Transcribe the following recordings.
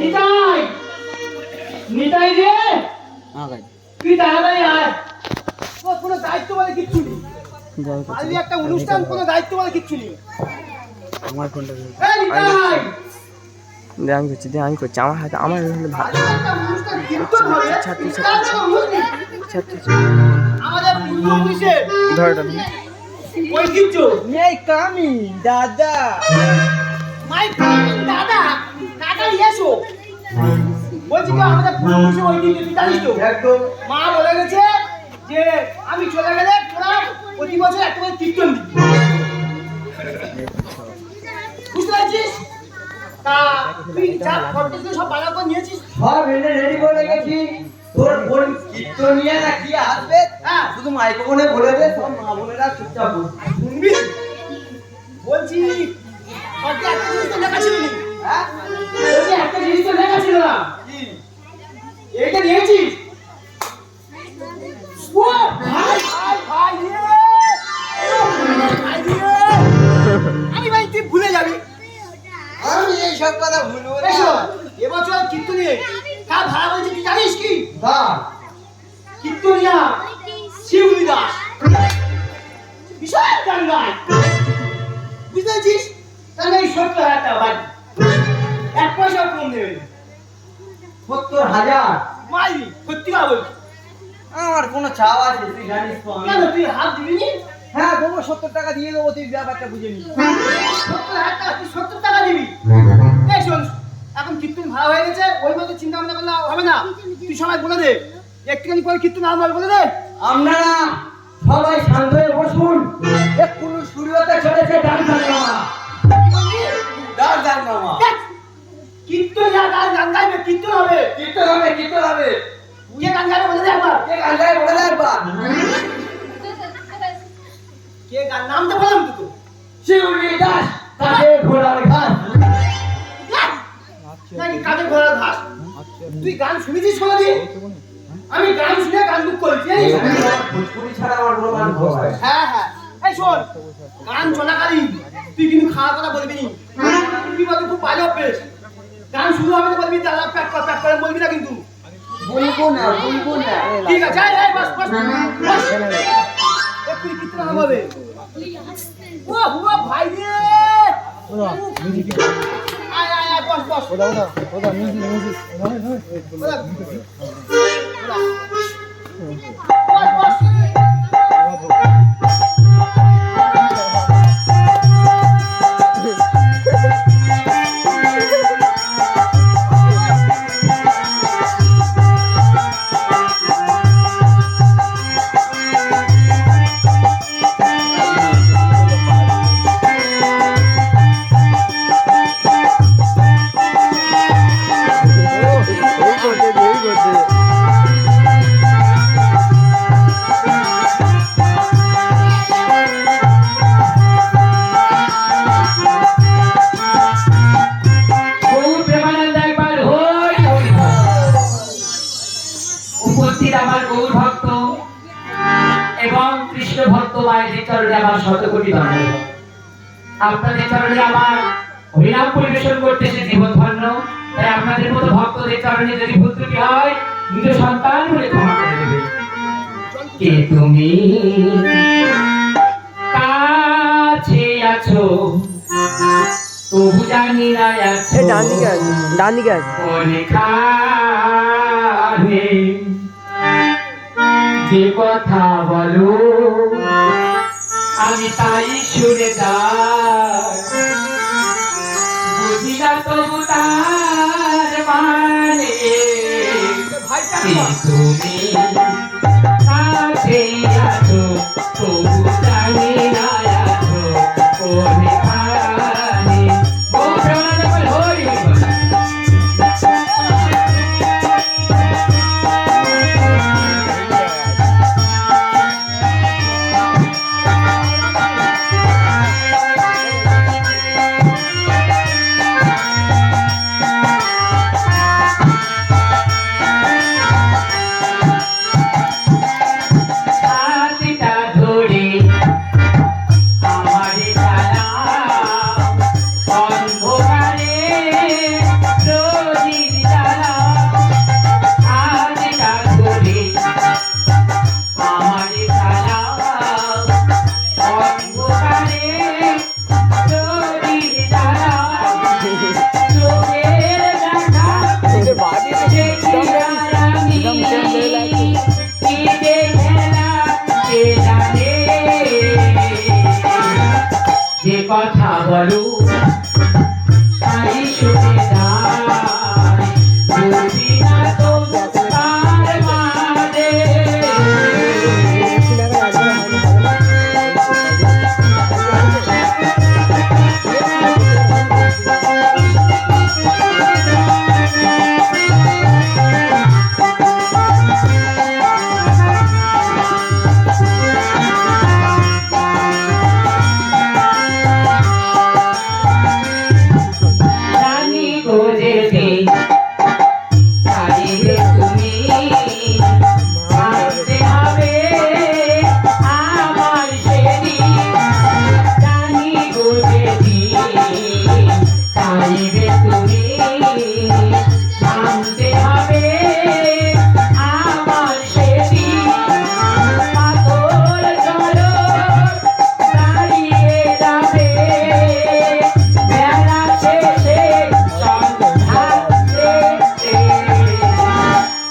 নিতাই নিতাই রে তুই তাড়াতাড়ি আয় কোনো দায়িত্ব বলে কিচ্ছু নেই আজকে একটা অনুষ্ঠান কোনো দায়িত্ব বলে কিচ্ছু নেই আমার ফোনটা এই নিতাই আমি করছি আমার হাতে আমার আজকে একটা অনুষ্ঠান কীর্তন হবে ছাত্রী আমাদের পূর্বপুরুষের ধর ঐতিহ্য এই কামি দাদা মাই কামিং দাদা তাড়াতাড়ি এসো বলছি কি আমাদের পূর্বপুরুষের ঐতিহ্য তুই জানিস তো একদম মা বলে গেছে যে আমি চলে গেলে তোরা প্রতি বছর একটা করে কীর্তন দিবি বুঝতে পারছিস তা তুই যা ফটো সব বাজার করে নিয়েছিস সব এনে রেডি করে রেখেছি তোর বোন কীর্তনিয়া না কি আসবে হ্যাঁ শুধু মাইক্রোফোনে বলে দে সব মা বোনেরা চুপচাপ শুনবি বলছি ফটো একটা জিনিস তো লেখা ছিল না হ্যাঁ বলছি একটা জিনিস তো লেখা ছিল না কি এইটা নিয়েছিস ও ভাই ভাই ভাই আমি ভাই তুই ভুলে যাবি আমি এই সব কথা ভুলবো না এবছর কীর্তনিয়ে কার ভাড়া হয়েছে তুই জানিস কি হ্যাঁ কীর্তনিয়া শিউলি দাস বিশাল গান গায় বুঝতে পারছিস তাহলে এই ৭০,০০০ টাকা বাড়ি এক পয়সাও কম দেবে ৭০,০০০ মাইরি সত্যি কথা বলছি আমার কোনো চাওয়া আছে তুই জানিস তো আমি কেন তুই হাত দিবি নি হ্যাঁ দেবো ৭০ টাকা দিয়ে দেবো তুই ব্যাপারটা বুঝে নি ৭০,০০০ টাকা তুই ৭০ টাকা দিবি এই শোন এখন কীর্তন ভাড়া হয়ে গেছে ওই মতো চিন্তা ভাবনা করলে হবে না তুই সবাই বলে দে একটুখানি পরে কীর্তন আরম্ভ হবে বলে দে আপনারা সবাই শান্ত হয়ে বসুন এক্ষুনি শুরু হতে চলেছে ডান ডাঙ্গামা ডান ডাঙ্গামা কীর্তন গান গাইবে কীর্তন হবে কীর্তন হবে কীর্তন হবে কে গান গাইবে বলে দে একবার কে গান গায় বলে দেয় একবার কে গান নামটা বললাম তো শিউলি দাস কাজে ঘোড়ার ঘাস নাকি কাজে ঘোড়ার ঘাস তুই গান শুনেছিস কোনোদিন আমি গান শুনে গান বুক করেছি ভোজপুরি ছাড়া আমার কোনো গান ভালো হয় হ্যাঁ হ্যাঁ এই শোন গান চলাকালীন তুই কিন্তু খাওয়া কথা বলবি নি তুই বলবি খুব ভালো অভ্যেস গান শুরু হবে তো বলবি দাদা প্যাক করে বলবি না কিন্তু বলবো না ঠিক আছে এই বাস বাস বাস একটু কীর্তন হবে ও হুয়া ভাই রে আয় আয় আয় বস বস ওদা মিউজিক বস বস আমার গৌর ভক্ত এবং কৃষ্ণ ভক্ত মায়েদের চরণে আমার শতকোটি ধন্যবাদ আপনাদের চরণে আমার হরিনাম পরিবেশন করতে এসে জীবন ধন্য তাই আপনাদের মতো ভক্তদের চরণে যদি ভুল ত্রুটি হয় নিজ সন্তান বলে ক্ষমা করে দেবে কে তুমি কাছে আছো তবু জানি না আছো ডান দিকে আছে ওখানে যে কথা বলো আমি তাই শুনে যাই বুঝি না তবু তার মানে তুমি কাছে আছো তবু জানি না আছো ওখানে হরি যেদিন চাইবে তুমি মানতে হবে আমার সেদিন জানি গো যেদিন চাইবে তুমি মানতে হবে আমার সেদিন পাথর চলো দাঁড়িয়ে যাবে বেলা শেষে সন্ধ্যাতে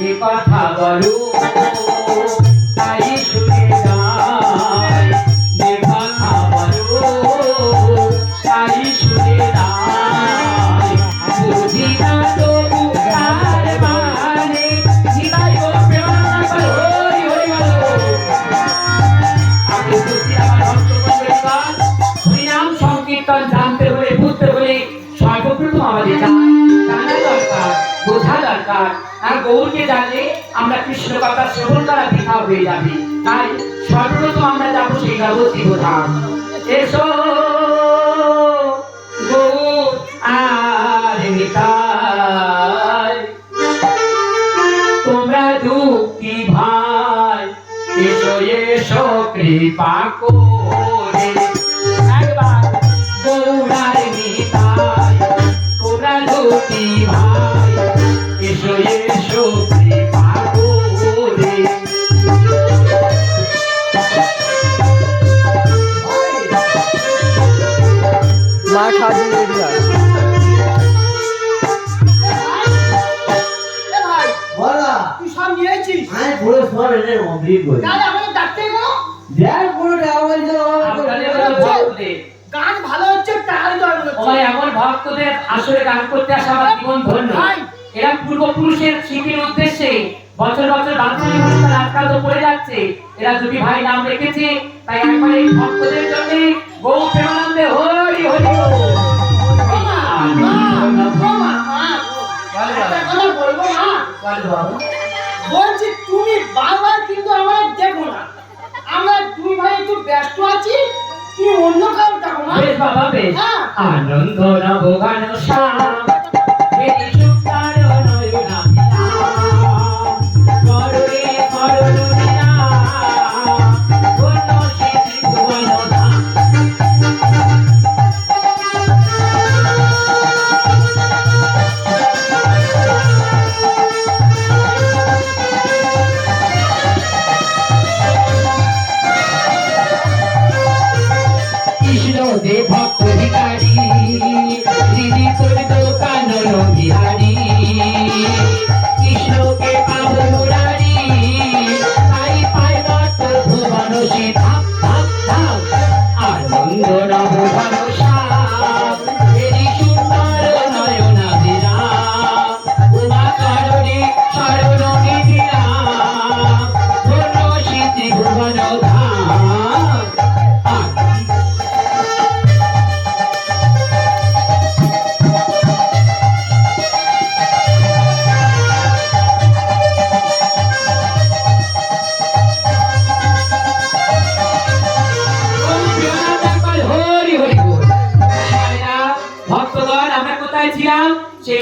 এ কথা বলো তাই শুনে যায় যে কথা বলো তাই শুনে যায় বুঝি না তবু তার মানে নিতাই গো প্রেমানন্দ হরি হরি বলো আপনি বুঝি আমার ভক্তগণ হরিনাম সংকীর্তন জানতে হলে বুঝতে হলে সর্বপ্রথম আমাদের জানা দরকার বোঝা দরকার আর গৌরকে জানলে আমরা কৃষ্ণ কথা শ্রবণ করা বৃথা হয়ে যাবে তাই সর্বপ্রথম আমরা যাবো সেই ভগবতী বোধাম এসো গৌর আর নিতাই তোমরা দুঃখী ভাই এসো এসো কৃপা করে একবার গৌরার নিতাই তোমরা দুঃখী ভাই এসো এসো কৃপা করে মা খাওয়ার জন্য রেডি হয় এ ভাই বলা তুই সব নিয়েছিস আমি পুরো সব এনে কমপ্লিট করি তাহলে আমাদের ডাকতে গেল দেখ পুরো টাকা পয়সা আপনাদের ভক্তদের গান ভালো হচ্ছে তাহলে তো আর বলছি। ওই এমন ভক্তদের আসলে গান করতে আসা আমার জীবন ধন্য এরা পূর্বপুরুষের স্মৃতির উদ্দেশ্যে বছর বছর বাৎসরিক অনুষ্ঠান আজকাল তো পড়ে যাচ্ছে এরা দুটি ভাই নাম রেখেছে তাই একবার এই ভক্তদের জন্য গৌ প্রেমানন্দে হরি হরি বল। ও মা, একটা কথা বলবো মা। বলছি তুমি বারবার কিন্তু আমার দেখো না আমরা দুই ভাই একটু ব্যস্ত আছি তুমি অন্য কারো ডাকো না বেশ বাবা বেশ হ্যাঁ। আনন্দ নব গান শ্যাম হেরি সুন্দর নয়না করুণে করুণিয়া ধন্য সিদ্ধি ভুবন ধাম কৃষ্ণ দে ভক্ত ভিখারি দিদি তোর দোকান বিহারি কৃষ্ণকে পাব মুরারি তাই পাই দত্ত ভুবন ধাম ধাম ধাম আনন্দ নব ঘন শ্যাম হেরি সুন্দর নয়না বিরাম উমা চরণে শরণ নিধিরাম ধন্য সিদ্ধি ভুবন ধাম ভক্তগণ আমরা কোথায় ছিলাম সেই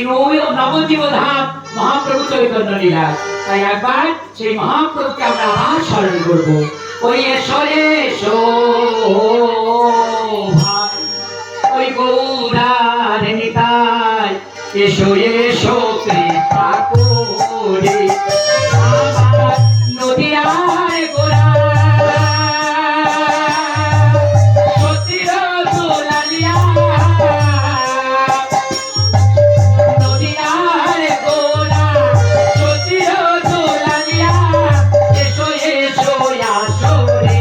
নবদ্বীপ ধাম মহাপ্রভু চৈতন্য লীলা তাই একবার সেই মহাপ্রভুকে আমরা আবার স্মরণ করবো ওই এসো এসো ভাই ওই গৌরার নিতাই এসো এসো কৃপা করে আমার নদিয়ার গোরা সতীর দোলালিয়া নদিয়ার গোরা সতীর দোলালিয়া এসো এসো আসো রে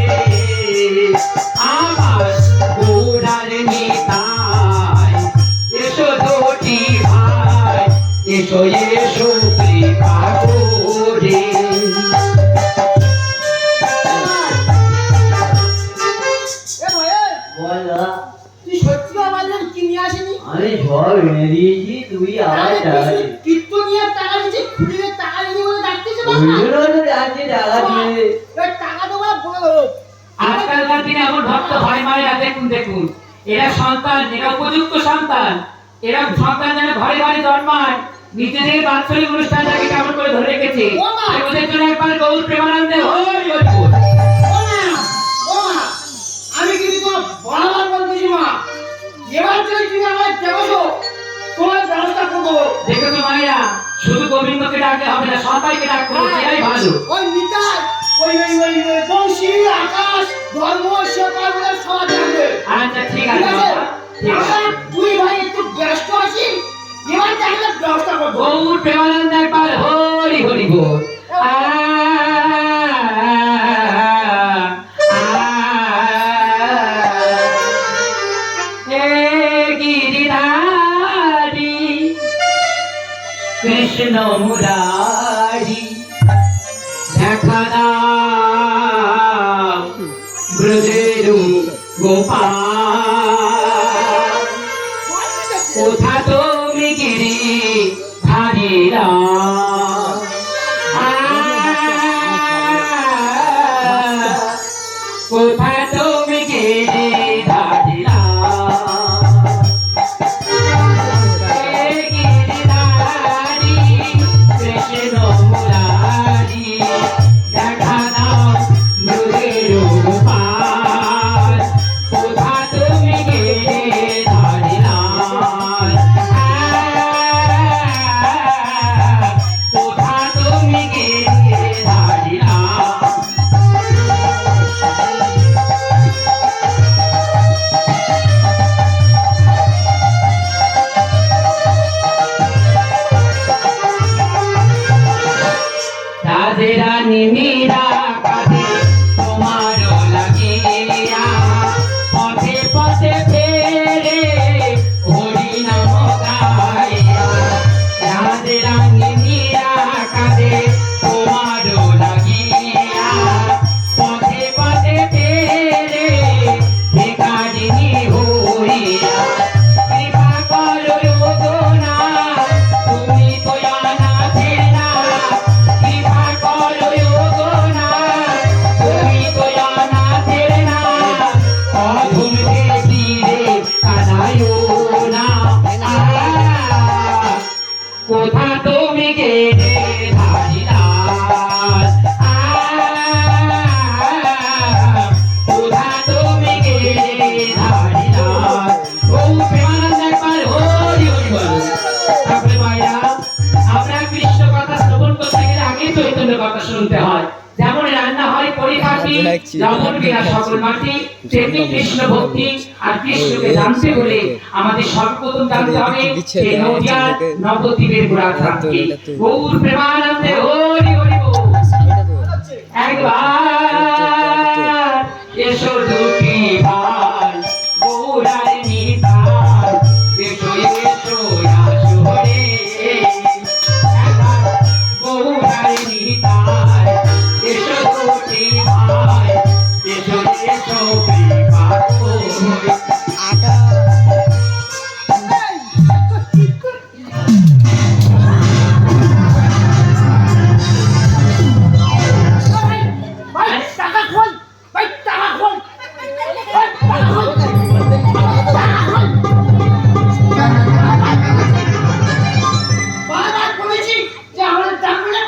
আমার গোরার নিতাই এসো দুটি ভাই এসো এসো কৃপা করে এ ভাই বলা তুই সত্যি আমার জন্য কি নিয়ে আসেনি আমি সব এনে দিয়েছি তুই আমার টাকা দে। কীর্তনিয়ার টাকা দিচ্ছে খুঁড়িয়ে টাকা দিতে বলে ডাকতেছে ওই জন্য তো যাচ্ছি টাকা দিয়ে টাকা দেবো না বলে দেবো আজকালকার দিনে এমন ভক্ত হয় মায়েরা দেখুন দেখুন এরা সন্তান এরা উপযুক্ত সন্তান এরকম সন্তান যেন ঘরে ঘরে জন্মায়, নিজেদের বাৎসরিক অনুষ্ঠানটাকে কেমন করে ধরে রেখেছে। আর ওদের জন্য একবার গৌর প্রেমানন্দে হরি হরি বল। ও মা, ও মা, আমি কিন্তু তোমার বারবার বলতেছি মা, এবার যদি তুমি আমার দেখো তোমার ব্যবস্থা করবো। দেখেছো মায়েরা, শুধু গোবিন্দকে ডাকলে হবে না, সবাইকে ডাকতে হবে, সেটাই ভালো। ওই নিতাই, ওই বংশী, আকাশ, ধর্ম, সকাল সব জানবে। আচ্ছা ঠিক আছে বাবা, ঠিক আছে। আমরা দুই ভাই একটু ব্যস্ত আছি, এবার তাহলে ব্যবস্থা করবো। গৌর প্রেমানন্দে একবার হরি হরি বল। কৃষ্ণ মুরারি দেখা দাও ব্রজের গোপাল, কোথা তুমি গিরি ধারিরা, কোথা তুমি গিরি ধারিরা, গিরিধারী কৃষ্ণ মুরারি দেখা দাও ব্রজের গোপাল, কোথা তুমি গিরি ধারিরা, কোথা তুমি গিরি ধারিরা। রাজেরা নিমিরা কাঁদে তোমার লাগিয়া, পথে পথে ফেরে হরি নাম গাইয়া। রাজেরা নিমিরা কাঁদে তোমার লাগিয়া, পথে পথে ফেরে ভিখারিণী হইয়া। কৃপা করো যোগনা, তুমি তো অনাথের না, কৃপা করো যোগনা, তুমি তো অনাথের না, অধম দেশিরে কাঁদায়ো না। কোথা তুমি গেলে ধারিদাস, কোথা তুমি গেলে ধারিদাস। গৌর প্রেমানন্দে একবার হরি হরি বল। তারপরে মায়েরা, আমরা কৃষ্ণ কথা শ্রবণ করতে গেলে আগে চৈতন্য কথা শুনতে হয়। যেমন রান্না হয় পরিপাটি, লবণ বিনা সকল মাটি, তেমনি কৃষ্ণ ভক্তি আর কৃষ্ণকে জানতে হলে আমাদের সর্বপ্রথম জানতে হবে এই নদিয়ার নবদ্বীপের গোড়াধামকে। গৌর প্রেমানন্দে হরি হরি বল। একবার এসো দুটি ভাই গৌরার নিতাই, এসো এসো আসো রে, একবার গৌরার নিতাই, এসো দুটি ভাই, এসো এসো কৃপা করে। ভাই টাকা খোল, ভাই টাকা খোল, ভাই টাকা খোল, টাকা খোল। বারবার বলেছি যে আমাদের ডাকবে না।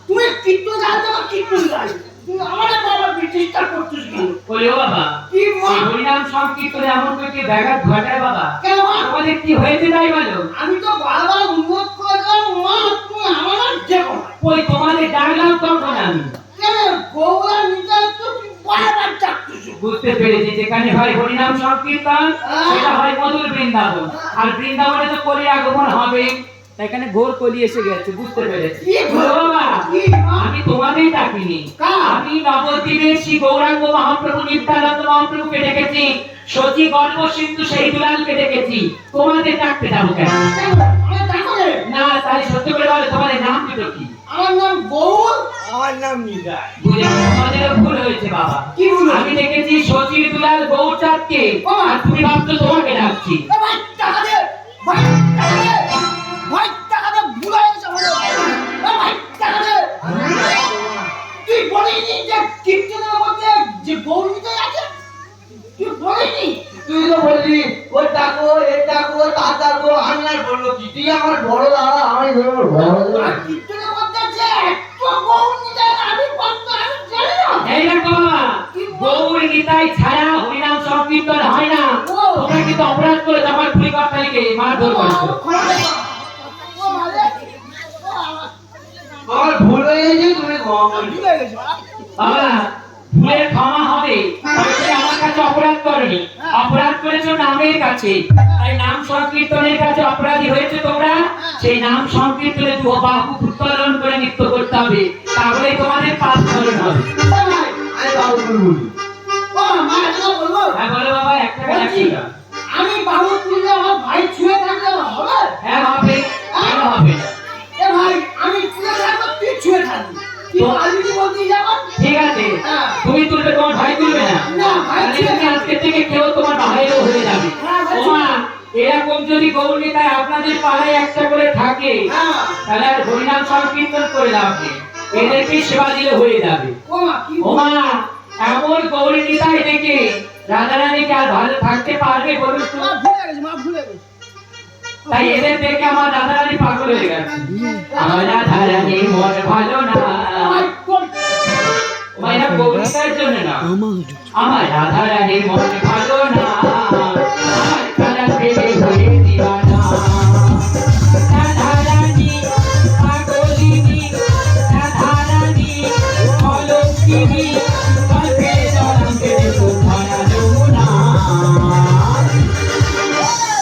তুমি কীর্তন জানতে বা কীর্তন জানো, তুমি আমাদের বাবা ডিস্টার্ব করছিস কেন? বলে ও বাবা, কি মা? এই হরিনাম সংকীর্তনে এমন করে কি ব্যাঘাত ঘটায় বাবা? কেন মা? আমাদের কি হয়েছে তাই বলো? আমি তো বারবার অনুরোধ করেছিলাম মা তুমি আমার আর দেখো না। ওই তোমাদের ডাকলাম তখন আমি কেন গৌরা নিতাই তো তুমি বারবার ডাকতেছো। বুঝতে পেরেছি, যেখানে হয় হরিনাম সংকীর্তন সেটা হয় মধুর বৃন্দাবন, আর বৃন্দাবনে তো কলি আগমন হবে, এখানে ঘোর কলি এসে গেছে। বুঝতে পেরেছি। কি ঘোর? ও বাবা, কি মা? আমি তোমাদের ডাকিনি, কার? আমি নবদ্বীপের শ্রী গৌরাঙ্গ মহাপ্রভু নিত্যানন্দ মহাপ্রভুকে ডেকেছি, সচি গর্ভ সিন্ধু সেই দুলালকে ডেকেছি। তোমাদের ডাকতে যাবো কেন? কেন আমার ডাকো রে? না, তাই সত্যি করে বলো, তোমাদের নাম দুটো কি? আমার নাম গৌর, আমার নাম নিতাই। বুঝেছি, তোমাদেরও ভুল হয়েছে বাবা। কি ভুল হয়েছে? আমি ডেকেছি সচির দুলাল গৌরচাঁদকে, আর তুমি ভাবছো তোমাকে ডাকছি। এ ভাই টাকা দে, ভাই টাকা দে, ভাই টাকা দে, ভুল হয়ে গেছে আমাদের। এ ভাই টাকা দে। তুই বলিনি যে কীর্তনের মধ্যে যে গৌর নিতাই আছে? তুই বলিনি? তুই তো বললি ওর ডাকো আর বললো কি তুই আমার বড় দাদা আমি তোর বড় দাদা আর কীর্তনের মধ্যে যে একটু গৌর নিতাই আমি কত আমি জানি না। এই দেখো বাবা, গৌর নিতাই ছাড়া হরিনাম সংকীর্তন হয় না। তোমরা কিন্তু অপরাধ করে আমার পরিকর্তাকে মারধর করেছো। ও মালে ও আমার আমার ভুল হয়ে গেছে তুমি ক্ষমা করে দিও। ভুলে গেছো। বাবা, ভুলের ক্ষমা হবে। তুমি আমার কাছে অপরাধ করনি, অপরাধ করেছো নামের কাছে। তাই নাম সংকীর্তনের কাছে অপরাধী হয়েছে তোমরা। সেই নাম সংকীর্তনে দু বাহু উত্তোলন করে নৃত্য করতে হবে, তাহলে তোমাদের পাপ স্মরণ হবে। আমি বাবু বলি ও মা এটা বলবো হ্যাঁ বলো বাবা, একটা কথা বলছি, একটা। আমি বাহু তুললে আমার ভাই ছুঁয়ে থাকলে আমার হবে? হ্যাঁ হবে, কেন হবে না? এ ভাই আমি তুলে থাকবো তুই ছুঁয়ে থাকবি, কি পারবি কি বলতে যাবো? ঠিক আছে, হ্যাঁ। তুমি তুলবে, তোমার ভাই তুলবে না। না, ভাই তাহলে তুলবে তুমি না। আজকে থেকে কেউ তোমার ভাইও হয়ে যাবে। হ্যাঁ, ভাই ওমা, এরকম যদি গৌর নিতাই আপনাদের পাড়ায় একটা করে থাকে, হ্যাঁ তাহলে আর হরিনাম সংকীর্তন করে লাভ নেই। এদেরকে সেবা দিলে হয়ে যাবে। ও মা কি ওমা, এমন গৌর নিতাই দেখে রাধারানীকে আর ভালো থাকতে পারবে বলুন তো? মা ভুলে গেছে, মা ভুলে গেছে। তাই এদের দেখে আমার রাধারানী পাগল হয়ে গেছে। আমার রাধারানী মন ভালো না। ভাই কোন ওমা, এরা গৌর নিতাইয়ের জন্য না, আমার রাধারানী মন ভালো না। আমার কালা প্রেমে হয়ে দিওয়ানা। রাধারানী পাগলিনী, রাধারানী অলৌকিনী, গল্পে জড়াতে ধরা যমুনা।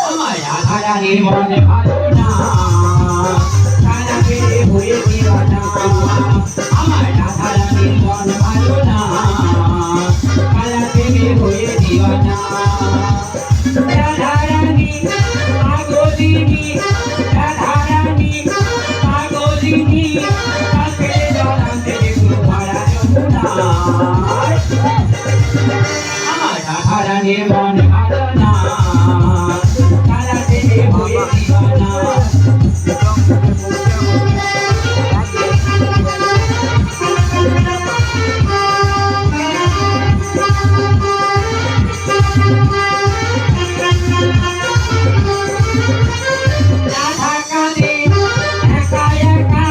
আমার রাধারানীর মন ভালো না, কালা প্রেমে হয়ে দিওয়ানা। আমার রাধারানীর মন ভালো না, কালা প্রেমে হয়ে দিওয়ানা। রাধারানী পাগলিনী, রাধারানী পাগলিনী, গল্পে জড়াতে ধরা যমুনা। আমার রাধারানীর মন ভালো না, কালা প্রেমে হয়ে দিওয়ানা। রাধা কাঁদে একা একা,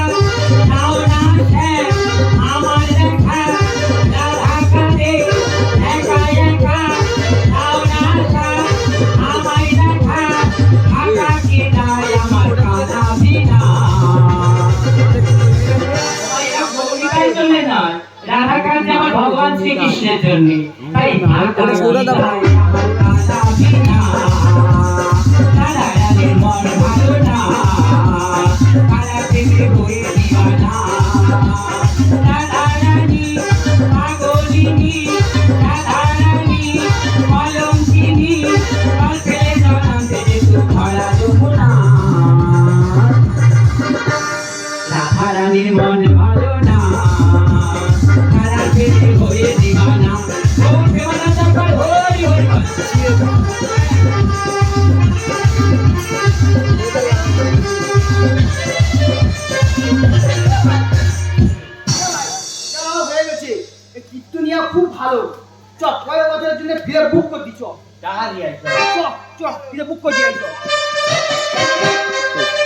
নাও না শ্যাম আমার দেখা। রাধা কাঁদে একা একা, নাও না শ্যাম আমায় দেখা। আকা কি নাই আমার কাঁদা বিনা। এরা গৌরীতার জন্য নয়, রাধা কাঁদে আমার ভগবান শ্রীকৃষ্ণের জন্য। তাই আকা কি নাই আমার কাঁদা বিনা। রাধারানীর মন ভালো না, কালা প্রেমে হয়ে দিওয়ানা। রাধারানী পাগলিনী, রাধারানী অলৌকিনী, গল্পে জড়াতে ধরা যমুনা। রাধারানীর মন ভালো না, কালা প্রেমে হয়ে দিওয়ানা। গৌর প্রেমানন্দ একবার হরি হরি বল। যাও হয়ে গেছে। এই কীর্তনিয়া খুব ভালো। চ পরের বছরের জন্য ফিরে বুক করে দিছ। টাকা দিয়ে আসবে চ চ ফিরে বুক করে দিয়ে